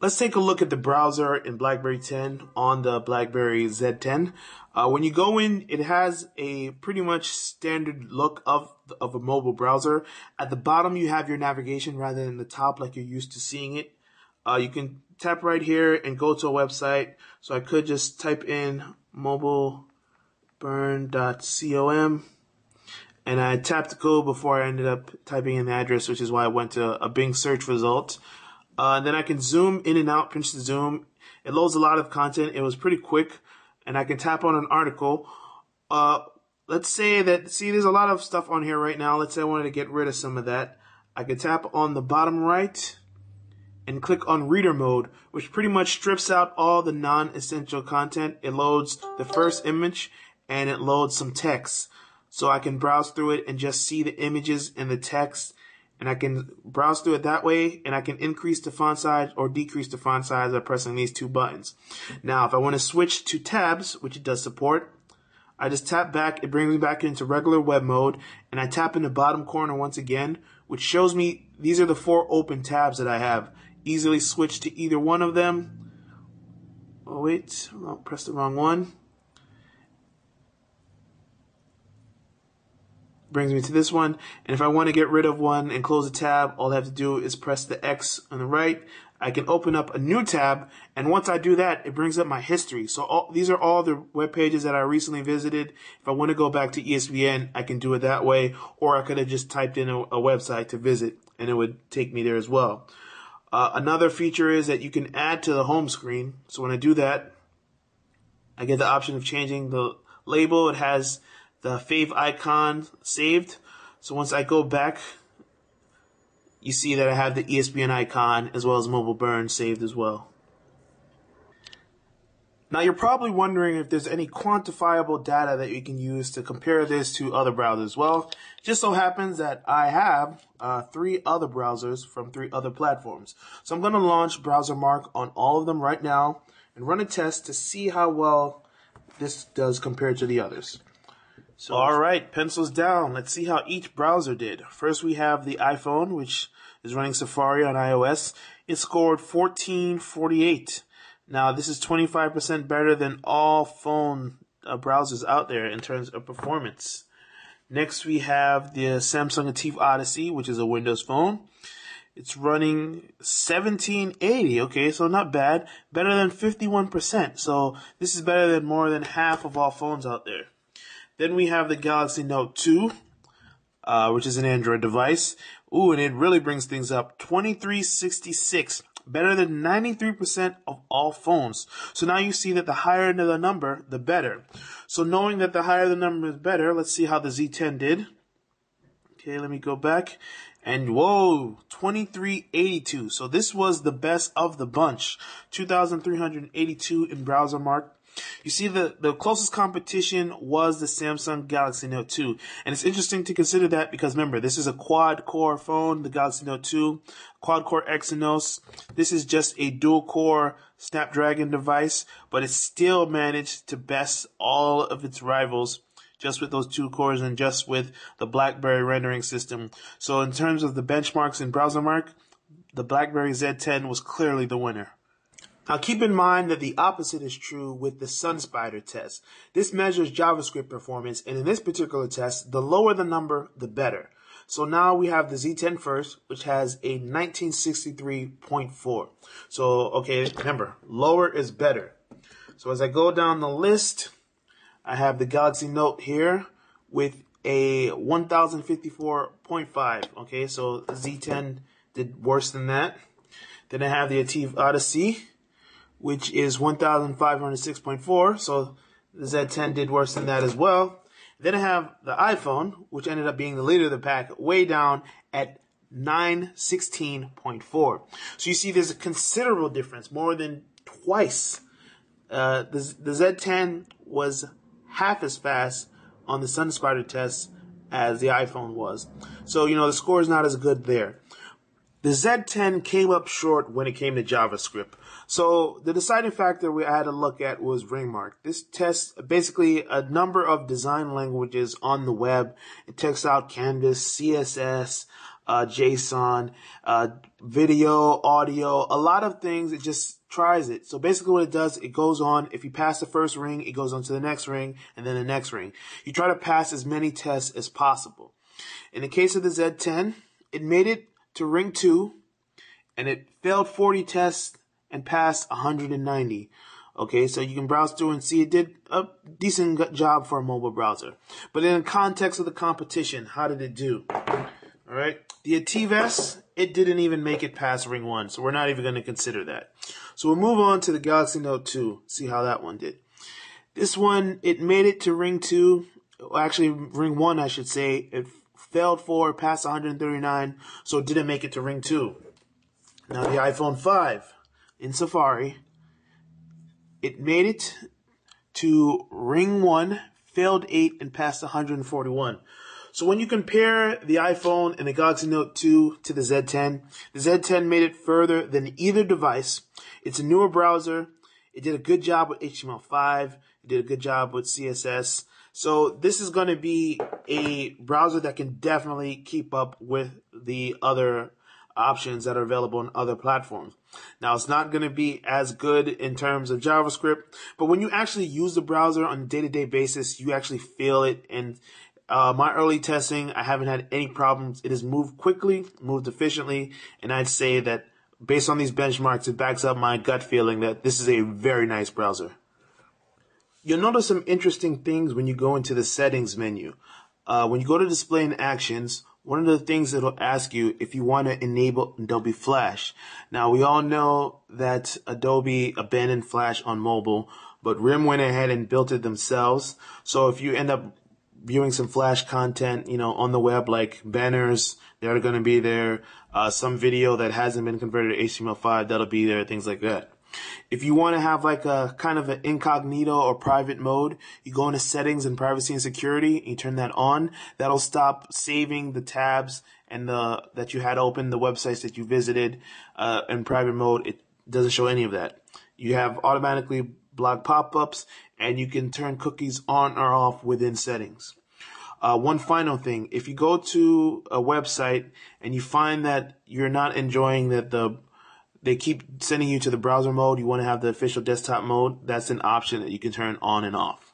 let's take a look at the browser in BlackBerry 10 on the BlackBerry Z10. When you go in, it has a pretty much standard look of a mobile browser. At the bottom, you have your navigation rather than the top like you're used to seeing it. You can tap right here and go to a website. So I could just type in mobileburn.com. And I tapped the code before I ended up typing in the address, which is why I went to a Bing search result. And then I can zoom in and out, pinch to zoom. It loads a lot of content. It was pretty quick. And I can tap on an article. Let's say that, see, there's a lot of stuff on here right now. Let's say I wanted to get rid of some of that. I can tap on the bottom right and click on reader mode, which pretty much strips out all the non-essential content. It loads the first image and it loads some text. So I can browse through it and just see the images and the text, and I can browse through it that way, and I can increase the font size or decrease the font size by pressing these two buttons. Now, if I want to switch to tabs, which it does support, I just tap back, it brings me back into regular web mode, and I tap in the bottom corner once again, which shows me these are the 4 open tabs that I have. Easily switch to either one of them. Oh wait, I'll press the wrong one. Brings me to this one, and if I want to get rid of one and close a tab, all I have to do is press the X on the right. I can open up a new tab, and once I do that, it brings up my history. So these are all the web pages that I recently visited. If I want to go back to ESPN, I can do it that way, or I could have just typed in a website to visit, and it would take me there as well. Another feature is that you can add to the home screen. So when I do that, I get the option of changing the label. It has the fave icon saved. So once I go back, you see that I have the ESPN icon as well as Mobile Burn saved as well. Now you're probably wondering if there's any quantifiable data that you can use to compare this to other browsers. Well, just so happens that I have 3 other browsers from 3 other platforms. So I'm going to launch BrowserMark on all of them right now and run a test to see how well this does compared to the others. So, all right, pencils down. Let's see how each browser did. First, we have the iPhone, which is running Safari on iOS. It scored 1448. Now, this is 25% better than all phone browsers out there in terms of performance. Next, we have the Samsung ATIV Odyssey, which is a Windows phone. It's running 1780. Okay, so not bad. Better than 51%. So this is better than more than half of all phones out there. Then we have the Galaxy Note 2, which is an Android device. Ooh, and it really brings things up. 2366, better than 93% of all phones. So now you see that the higher the number, the better. So knowing that the higher the number is better, let's see how the Z10 did. Okay, let me go back. And whoa, 2382. So this was the best of the bunch. 2,382 in BrowserMark. You see the closest competition was the Samsung Galaxy Note 2. And it's interesting to consider that because remember, this is a quad-core phone, the Galaxy Note 2, quad-core Exynos. This is just a dual-core Snapdragon device, but it still managed to best all of its rivals just with those 2 cores and just with the BlackBerry rendering system. So in terms of the benchmarks in BrowserMark, the BlackBerry Z10 was clearly the winner. Now keep in mind that the opposite is true with the SunSpider test. This measures JavaScript performance, and in this particular test, the lower the number, the better. So now we have the Z10 first, which has a 1963.4. So, okay, remember, lower is better. So as I go down the list, I have the Galaxy Note here with a 1054.5. Okay, so Z10 did worse than that. Then I have the ATIV Odyssey, which is 1,506.4, so the Z10 did worse than that as well. Then I have the iPhone, which ended up being the leader of the pack, way down at 916.4. So you see there's a considerable difference, more than twice. The Z10 was half as fast on the SunSpider test as the iPhone was. So, you know, the score is not as good there. The Z10 came up short when it came to JavaScript. So the deciding factor we had to look at was ringmark. This tests basically a number of design languages on the web. It checks out Canvas, CSS, JSON, video, audio, a lot of things. It just tries it. So basically what it does, it goes on. If you pass the first ring, it goes on to the next ring and then the next ring. You try to pass as many tests as possible. In the case of the Z10, it made it to ring 2 and it failed 40 tests and passed 190. Okay, so you can browse through and see it did a decent job for a mobile browser. But in the context of the competition, how did it do? All right, the ATIV, it didn't even make it past ring 1, so we're not even going to consider that. So we'll move on to the Galaxy Note 2, see how that one did. This one, it made it to ring 2, actually ring 1, I should say. It failed 4, passed 139, so it didn't make it to ring 2. Now the iPhone 5 in Safari, it made it to ring 1, failed 8, and passed 141. So when you compare the iPhone and the Galaxy Note 2 to the Z10 made it further than either device. It's a newer browser. It did a good job with HTML5. It did a good job with CSS. So this is going to be a browser that can definitely keep up with the other options that are available on other platforms. Now, it's not going to be as good in terms of JavaScript, but when you actually use the browser on a day-to-day basis, you actually feel it. And my early testing, I haven't had any problems. It has moved quickly, moved efficiently, and I'd say that based on these benchmarks, it backs up my gut feeling that this is a very nice browser. You'll notice some interesting things when you go into the settings menu. When you go to display and actions, one of the things it'll ask you if you want to enable Adobe Flash. Now, we all know that Adobe abandoned Flash on mobile, but RIM went ahead and built it themselves. So if you end up viewing some Flash content, on the web, like banners, they're going to be there. Some video that hasn't been converted to HTML5, that'll be there, things like that. If you want to have like a kind of an incognito or private mode, you go into settings and privacy and security, and you turn that on. That'll stop saving the tabs and that you had open, the websites that you visited in private mode. It doesn't show any of that. You have automatically block pop-ups, and you can turn cookies on or off within settings. One final thing, if you go to a website and you find that you're not enjoying that they keep sending you to the browser mode, you want to have the official desktop mode, that's an option that you can turn on and off.